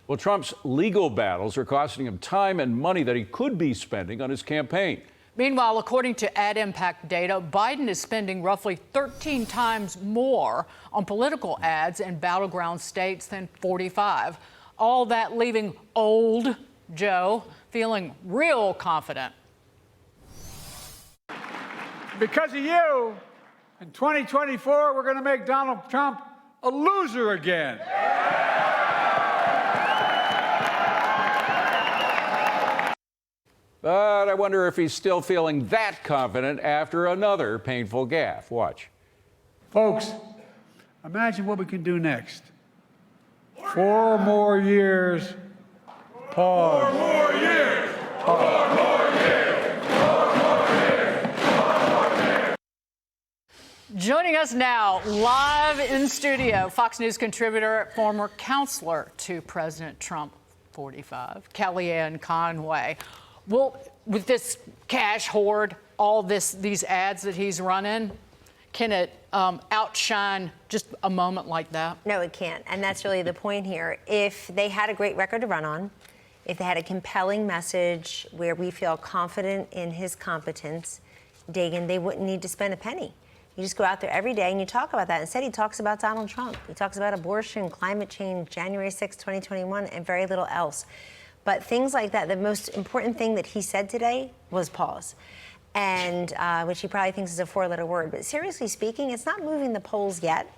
Well, Trump's legal battles are costing him time and money that he could be spending on his campaign. Meanwhile, according to ad impact data, Biden is spending roughly 13 times more on political ads in battleground states than 45. All that leaving old Joe feeling real confident. Because of you, in 2024, we're going to make Donald Trump a loser again. But I wonder if he's still feeling that confident after another painful gaffe. Watch. Folks, imagine what we can do next. 4 more years. Pause. 4 more years. 4 more years. 4 more years. 4 more years. Joining us now, live in studio, Fox News contributor, former counselor to President Trump, 45, Kellyanne Conway. Well, with this cash hoard, all these ads that he's running, can it outshine just a moment like that? No, it can't. And that's really the point here. If they had a great record to run on, if they had a compelling message where we feel confident in his competence, Dagan, they wouldn't need to spend a penny. You just go out there every day and you talk about that. Instead, he talks about Donald Trump. He talks about abortion, climate change, January 6, 2021, and very little else. But things like that, the most important thing that he said today was pause, and which he probably thinks is a 4-letter word. But seriously speaking, it's not moving the polls yet.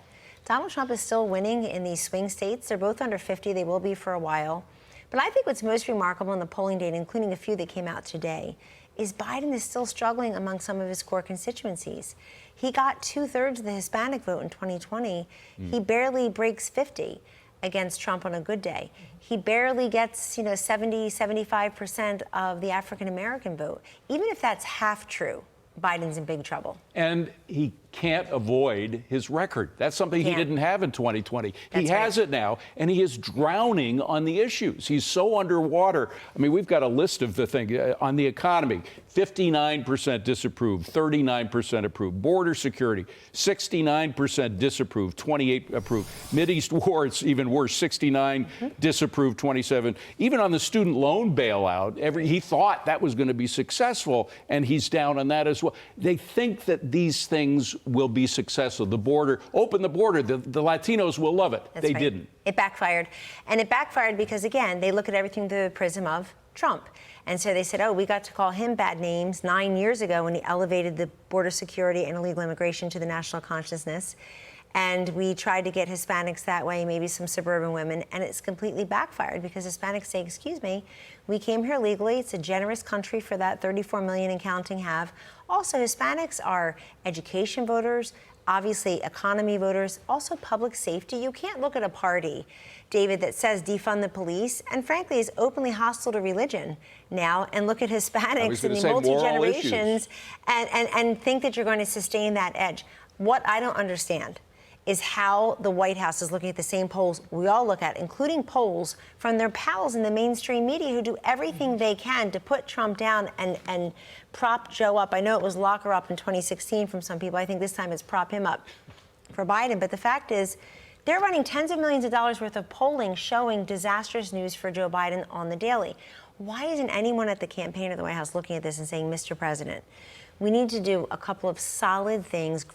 Donald Trump is still winning in these swing states. They're both under 50. They will be for a while. But I think what's most remarkable in the polling data, including a few that came out today, is Biden is still struggling among some of his core constituencies. He got 2/3 of the Hispanic vote in 2020. He barely breaks 50 against Trump on a good day. He barely gets, 70, 75% of the African-American vote. Even if that's half true, Biden's in big trouble. And he can't avoid his record. That's something he didn't have in 2020. He has it now, and he is drowning on the issues. He's so underwater. I mean, we've got a list of the things on the economy. 59% disapprove, 39% approve. Border security, 69% disapprove, 28 approve. Mideast war, it's even worse, 69 disapprove, 27. Even on the student loan bailout, he thought that was going to be successful, and he's down on that as well. They think that these things will be successful. The border, open the border, the Latinos will love it. They didn't. It backfired. And it backfired because, again, they look at everything through the prism of Trump. And so they said, oh, we got to call him bad names 9 years ago when he elevated the border security and illegal immigration to the national consciousness. And we tried to get Hispanics that way, maybe some suburban women, and it's completely backfired because Hispanics say, excuse me, we came here legally. It's a generous country for that 34 million and counting have. Also, Hispanics are education voters, obviously economy voters, also public safety. You can't look at a party, David, that says defund the police and frankly is openly hostile to religion now and look at Hispanics in the multi-generations and think that you're going to sustain that edge. What I don't understand is how the White House is looking at the same polls we all look at, including polls from their pals in the mainstream media who do everything they can to put Trump down and prop Joe up. I know it was lock her up in 2016 from some people. I think this time it's prop him up for Biden. But the fact is, they're running tens of millions of dollars worth of polling showing disastrous news for Joe Biden on the daily. Why isn't anyone at the campaign or the White House looking at this and saying, Mr. President, we need to do a couple of solid things,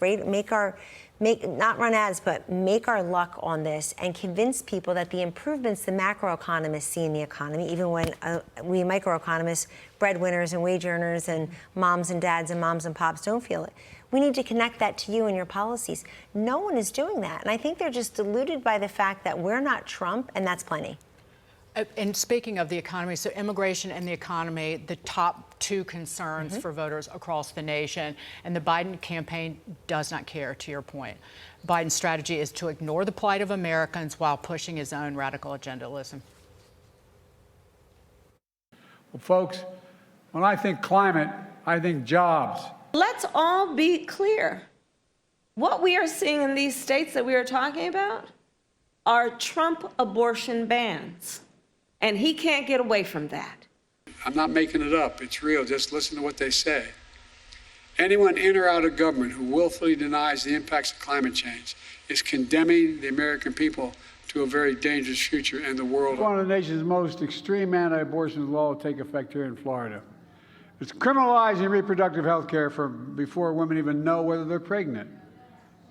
not run ads, but make our luck on this and convince people that the improvements the macroeconomists see in the economy, even when we microeconomists, breadwinners and wage earners and moms and dads and moms and pops don't feel it. We need to connect that to you and your policies. No one is doing that. And I think they're just deluded by the fact that we're not Trump, and that's plenty. And speaking of the economy, so immigration and the economy, the top two concerns for voters across the nation. And the Biden campaign does not care, to your point. Biden's strategy is to ignore the plight of Americans while pushing his own radical agenda. Listen. Well, folks, when I think climate, I think jobs. Let's all be clear. What we are seeing in these states that we are talking about are Trump abortion bans. And he can't get away from that. I'm not making it up. It's real. Just listen to what they say. Anyone in or out of government who willfully denies the impacts of climate change is condemning the American people to to a very dangerous future and the world. One of the nation's most extreme anti-abortion laws take effect here in Florida. It's criminalizing reproductive health care before women even know whether they're pregnant.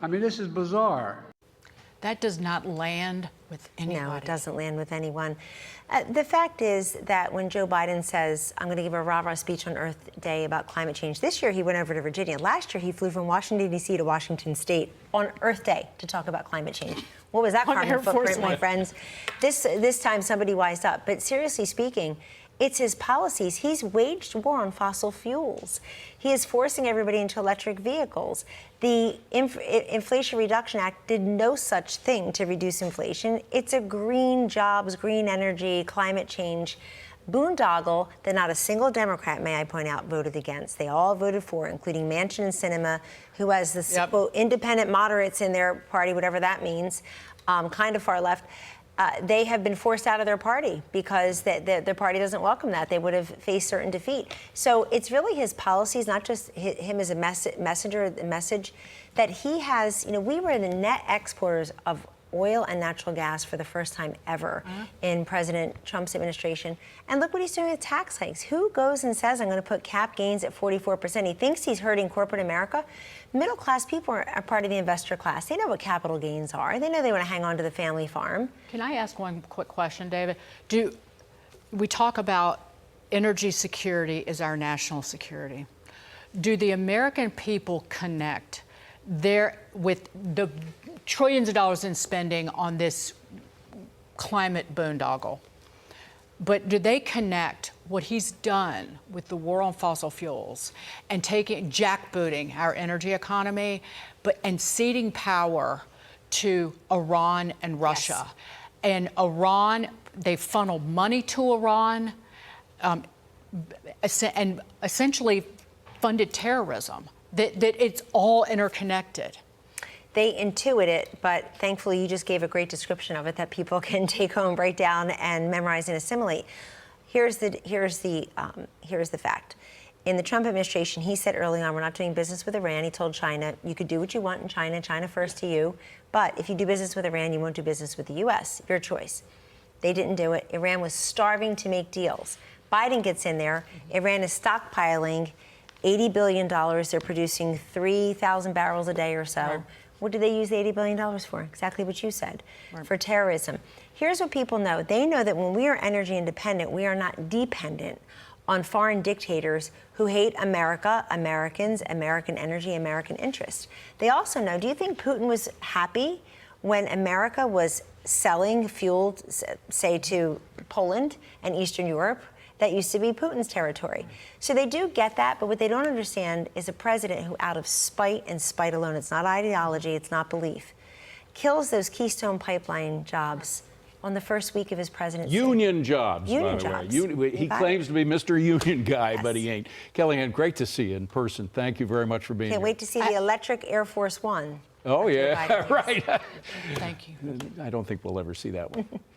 I mean, this is bizarre. That does not land with anybody. No, it doesn't land with anyone. The fact is that when Joe Biden says, I'm going to give a rah-rah speech on Earth Day about climate change, this year he went over to Virginia. Last year he flew from Washington, D.C. to Washington State on Earth Day to talk about climate change. What was that carbon footprint, my friends? This time somebody wised up. But seriously speaking, it's his policies. He's waged war on fossil fuels. He is forcing everybody into electric vehicles. The Inflation Reduction Act did no such thing to reduce inflation. It's a green jobs, green energy, climate change boondoggle that not a single Democrat, may I point out, voted against. They all voted for, including Manchin and Sinema, who has the quote, independent moderates in their party, whatever that means, kind of far left. They have been forced out of their party because their party doesn't welcome that. They would have faced certain defeat. So it's really his policies, not just him as a messenger, the message that he has. You know, we were the net exporters of oil and natural gas for the first time ever in President Trump's administration. And look what he's doing with tax hikes. Who goes and says, I'm going to put cap gains at 44%? He thinks he's hurting corporate America. Middle class people are part of the investor class. They know what capital gains are. They know they want to hang on to the family farm. Can I ask one quick question, David? We talk about energy security as our national security. Do the American people connect with the trillions of dollars in spending on this climate boondoggle? But do they connect what he's done with the war on fossil fuels and jackbooting our energy economy, and ceding power to Iran and Russia? Yes. And Iran, they funneled money to Iran and essentially funded terrorism. That it's all interconnected. They intuit it, but thankfully you just gave a great description of it that people can take home, write down, and memorize and assimilate. Here's the fact. In the Trump administration, he said early on, we're not doing business with Iran. He told China, you could do what you want in China, China first to you, but if you do business with Iran, you won't do business with the U.S. Your choice. They didn't do it. Iran was starving to make deals. Biden gets in there. Iran is stockpiling $80 billion. They're producing 3,000 barrels a day or so. Right. What do they use the $80 billion for? Exactly what you said, for terrorism. Here's what people know. They know that when we are energy independent, we are not dependent on foreign dictators who hate America, Americans, American energy, American interest. They also know, do you think Putin was happy when America was selling fuel, say, to Poland and Eastern Europe? That used to be Putin's territory. So they do get that, but what they don't understand is a president who, out of spite and spite alone, it's not ideology, it's not belief, kills those Keystone Pipeline jobs on the first week of his presidency. Union jobs, Union by the jobs. way. He claims to be Mr. Union Guy, but he ain't. Kellyanne, great to see you in person. Thank you very much for being here. Can't wait to see the electric Air Force One. Oh, yeah, right. Thank you. I don't think we'll ever see that one.